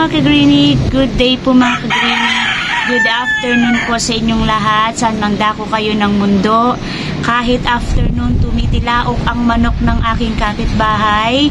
mga ka-greenie, good day po mga ka-greenie. Good afternoon po sa inyong lahat. Saan mang dako kayo ng mundo. Kahit afternoon, tumitilaok ang manok ng aking kapitbahay.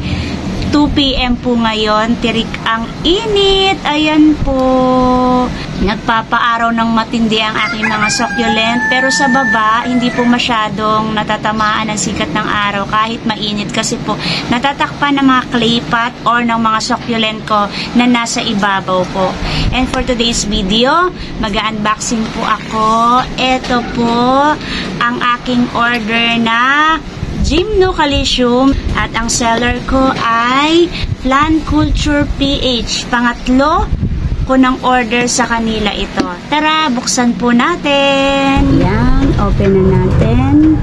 2 PM po ngayon, tirik ang init. Ayan po. Nagpapaaraw ng matindi ang aking mga succulent. Pero sa baba, hindi po masyadong natatamaan ang sikat ng araw kahit mainit. Kasi po, natatakpan ng mga clay pot or ng mga succulent ko na nasa ibabaw po. And for today's video, mag-unboxing po ako. Ito po ang aking order na Gymnocalycium at ang seller ko ay Plant Culture PH. Pangatlo ko ng order sa kanila ito. Tara, buksan po natin. Yan, open na natin.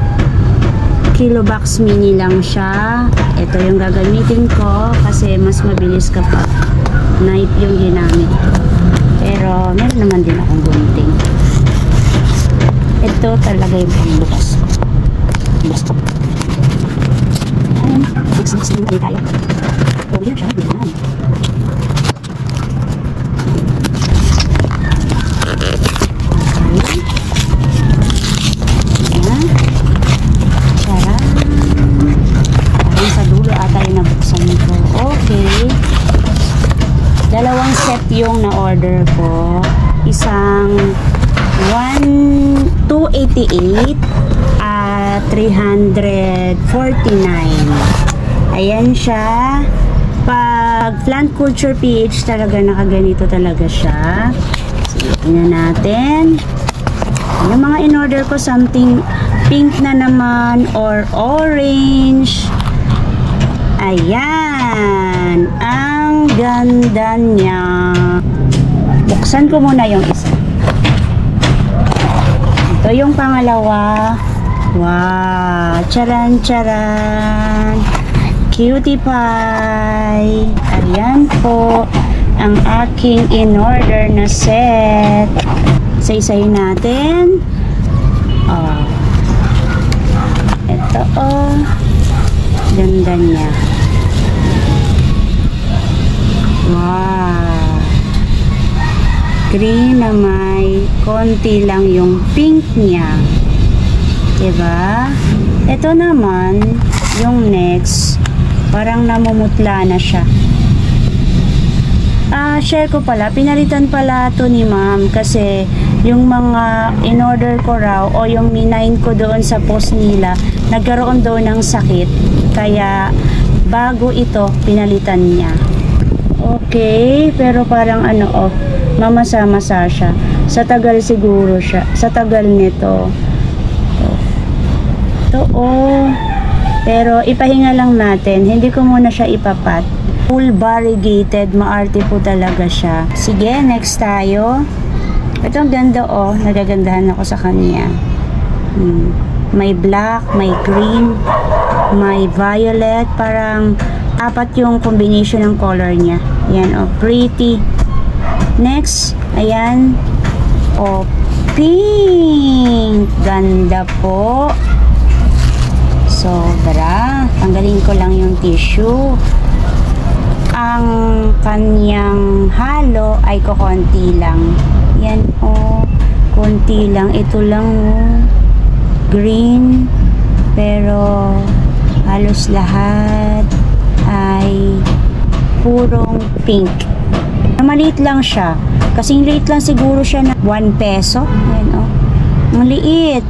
Kilobox mini lang siya. Ito yung gagamitin ko kasi mas mabilis kapag knife yung ginamit ko. Pero meron naman din akong gunting. Ito talaga yung pangbukas ko. Bukas ko. Next tayo. Oh, yan siya. Yan. Dalawang set yung na-order ko. Isang 288 at 349. Ayan siya. Pag Plant Culture PH talaga nakaganito talaga siya. Sige, tingnan natin. Yung mga in-order ko something pink na naman or orange. Ayan. Ang ganda niya. Buksan ko muna yung isa. Ito yung pangalawa. Wow. Charan, charan. Cutie pie. Ayan po ang aking in-order na set. Isa-isahin natin. Oh. Ito oh. Ganda niya. Wow. Green na may konti lang yung pink niya. Diba? Ito naman, yung next, parang namumutla na siya. Share ko pala, pinalitan pala to ni ma'am kasi yung mga in-order ko raw o yung minain ko doon sa post nila, nagkaroon daw ng sakit. Kaya, bago ito, pinalitan niya. Okay, pero parang mamasa-masa siya. Sa tagal siguro siya. Sa tagal nito. Ito, pero ipahinga lang natin. Hindi ko muna siya ipapat. Full variegated. Maarte po talaga siya. Sige, next tayo. Ito ang ganda nagagandahan ako sa kanya. May black, may green, may violet. Parang apat yung combination ng color niya. Yan, pretty. Next, ayan. Pink. Ganda po. Sobra. Tanggalin ko lang yung tissue. Ang kanyang halo ay kukonti lang. Yan, konti lang. Ito lang, green. Pero, halos lahat ay purong pink. Maliit lang siya. Kasing liit lang siguro siya na 1 peso. Ayan, maliit.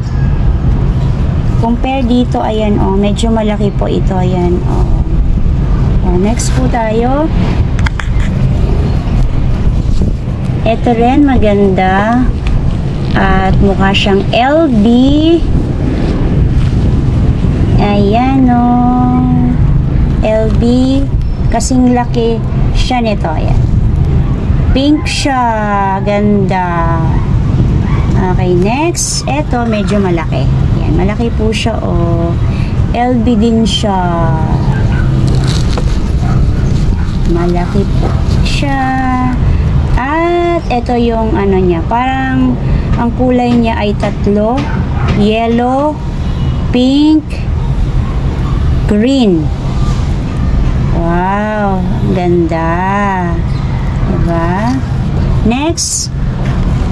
Compare dito, ayan, medyo malaki po ito, ayan, next po tayo. Ito rin, maganda. At mukha siyang LB. Ayan, LB. Kasing laki siya nito, ayan. Pink siya. Ganda. Okay, next. Ito, medyo malaki. Ayan, malaki po siya, LB din siya. Malaki po siya. At ito yung niya. Parang ang kulay niya ay tatlo. Yellow, pink, green. Wow, ganda. Diba? Next,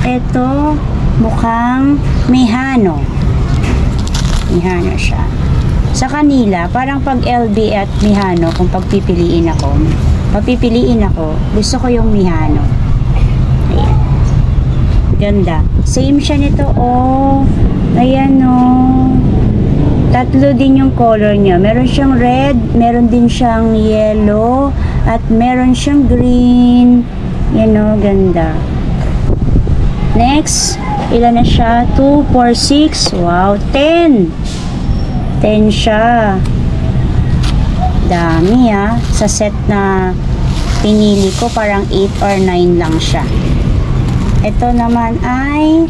ito, mukhang Mihano. Mihano siya. Sa kanila, parang pag LB at Mihano, kung papipiliin ako, gusto ko yung Mihano. Ayan. Ganda. Same siya nito, oh. Ayan, oh. Tatlo din yung color niya. Meron siyang red, meron din siyang yellow, at meron siyang green. Yan, oh, ganda. Next, ilan na siya? 2, 4, 6. Wow, 10. 10 siya. Dami, ah. Sa set na pinili ko, parang 8 or 9 lang siya. Ito naman ay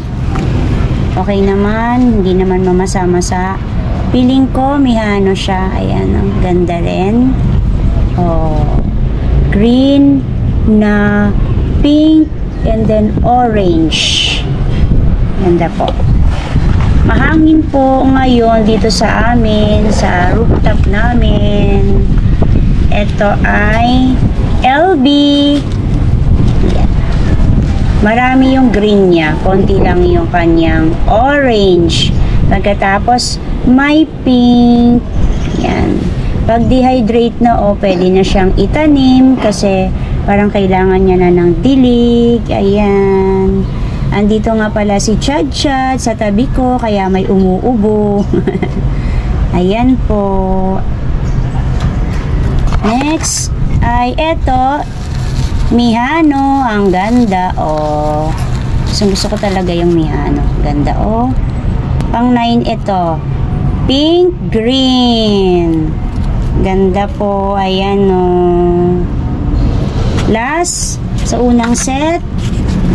okay naman. Hindi naman mamasama-masa. Piling ko, Mihano siya. Ayan, ang ganda rin. Oh, green na pink and then orange. Ganda po. Mahangin po ngayon dito sa amin, sa rooftop namin. Ito ay LB. Yan. Marami yung green niya, konti lang yung kanyang orange. Pagkatapos may pink. Yan. Pag dehydrate na, pwede na siyang itanim kasi parang kailangan niya na ng dilig. Ayan. Andito nga pala si Chad Chad sa tabi ko, kaya may umuubo. Ayan po. Next ay eto, Mihano. Ang ganda, oh. Gusto ko talaga yung Mihano. Ganda, oh. Pang 9 ito. Pink green. Ganda po. Ayan, oh. Last, sa unang set,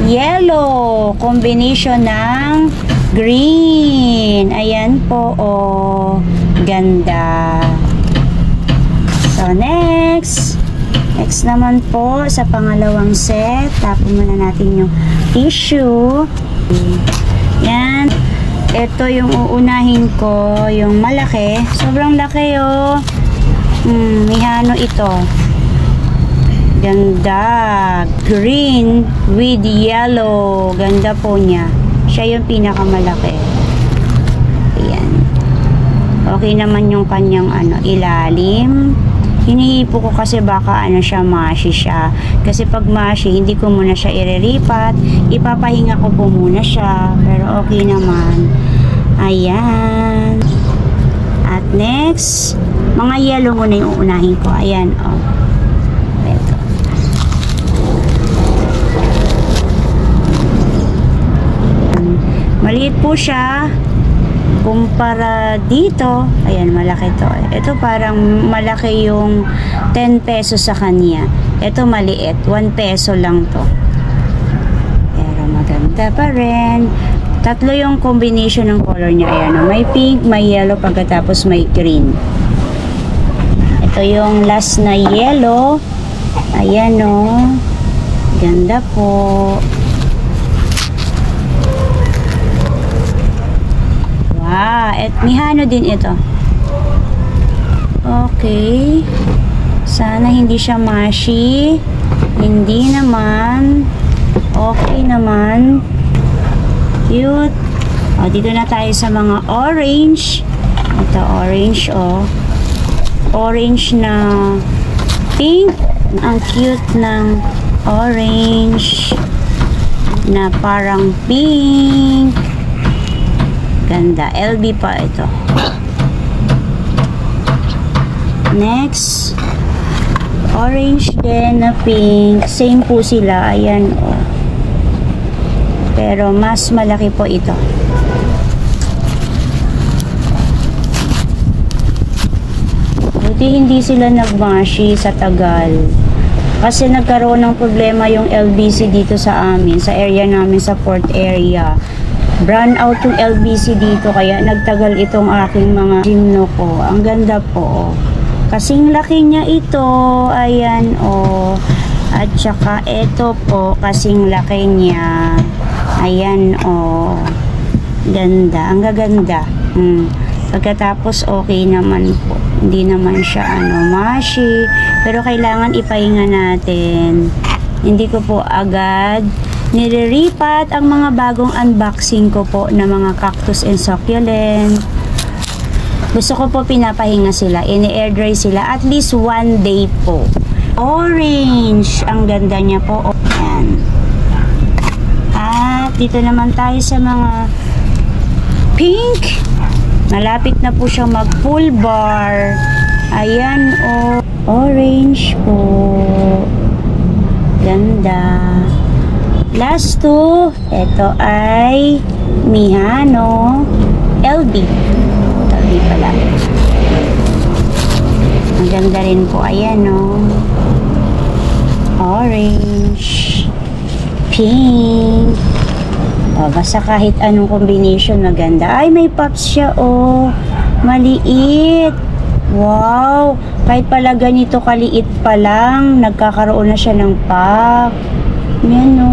yellow, combination ng green. Ayan po, oh. Ganda. So, next naman po, sa pangalawang set, tapon muna natin yung tissue. Yan. Ito yung uunahin ko, yung malaki. Sobrang laki, oh. Mihano ito. Ganda. Green with yellow. Ganda po niya. Siya yung pinakamalaki. Ayan. Okay naman yung kanyang ilalim. Hinihipo ko kasi baka siya, mashi siya. Kasi pag mashi, hindi ko muna siya ireripat. Ipapahinga ko po muna siya. Pero okay naman. Ayan. At next, mga yellow muna yung uunahin ko. Ayan, oh. Ito. Maliit po siya kumpara dito. Ayan, malaki to. Ito parang malaki yung 10 pesos sa kanya. Ito maliit, 1 peso lang to. Pero maganda pa rin. Tatlo yung combination ng color niya. Ayan, may pink, may yellow, pagkatapos may green. Ito yung last na yellow. Ayan, oh. Ganda po. At Mihano din ito. Okay. Sana hindi siya mashi. Hindi naman. Okay naman. Cute. O, dito na tayo sa mga orange. Ito, orange, oh. Orange na pink. Ang cute ng orange na parang pink. Ganda. LB pa ito. Next, orange din na pink. Same po sila. Ayan, oh. Pero mas malaki po ito. Buti hindi sila nagmashi sa tagal. Kasi nagkaroon ng problema yung LBC dito sa amin. Sa area namin, sa port area. Brand out yung LBC dito, kaya nagtagal itong aking mga gymno ko. Ang ganda po. Kasing laki niya ito. Ayan, oh. At saka ito po, kasing laki niya. Ayan, oh. Ganda. Ang gaganda. Pagkatapos, okay naman po. Hindi naman siya, mashi. Pero kailangan ipahinga natin. Hindi ko po agad nire-repat ang mga bagong unboxing ko po na mga cactus and succulent. Gusto ko po pinapahinga sila, ini-air dry sila at least 1 day po. Orange, ang ganda niya po. Ayan. At dito naman tayo sa mga pink. Malapit na po siyang mag full bar. Ayan o. Orange po. Ganda. Last two, ito ay Mihano LB. LB pala. Ang ganda rin po. Ayan o. Orange. Pink. O, basta kahit anong combination maganda. Ay, may pops siya o. Maliit. Wow. Kahit pala ganito kaliit pa lang, nagkakaroon na siya ng pop. Yan o.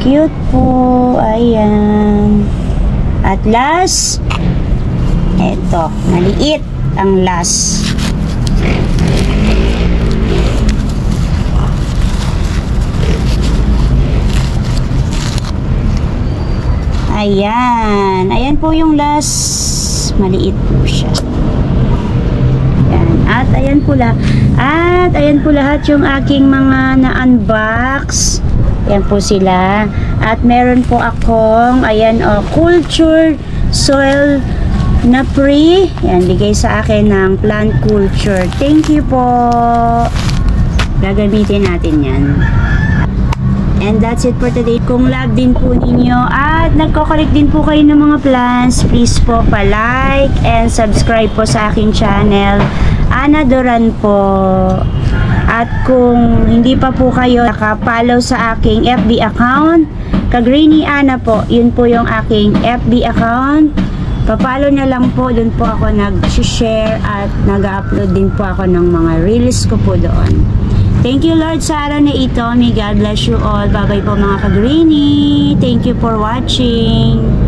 Cute po. Ayan. At last, eto, maliit ang last. Ayan. Ayan po yung last. Maliit po siya. Ayan. At ayan po lahat. At ayan po lahat yung aking mga na-unbox. Ayan po sila. At meron po akong, ayan o, culture soil na free. Ayan, bigay sa akin ng plant culture. Thank you po. Gagamitin natin yan. And that's it for today. Kung love din po ninyo at nagko-collect din po kayo ng mga plants, please po pa-like and subscribe po sa aking channel. Ana Duran po. At kung hindi pa po kayo nakapollow sa aking FB account, Kagreeny Ana po, yun po yung aking FB account. Papalo na lang po, dun po ako nag-share at nag-upload din po ako ng mga reels ko po doon. Thank you Lord sa araw na ito. May God bless you all. Bye bye po mga Kagreeny. Thank you for watching.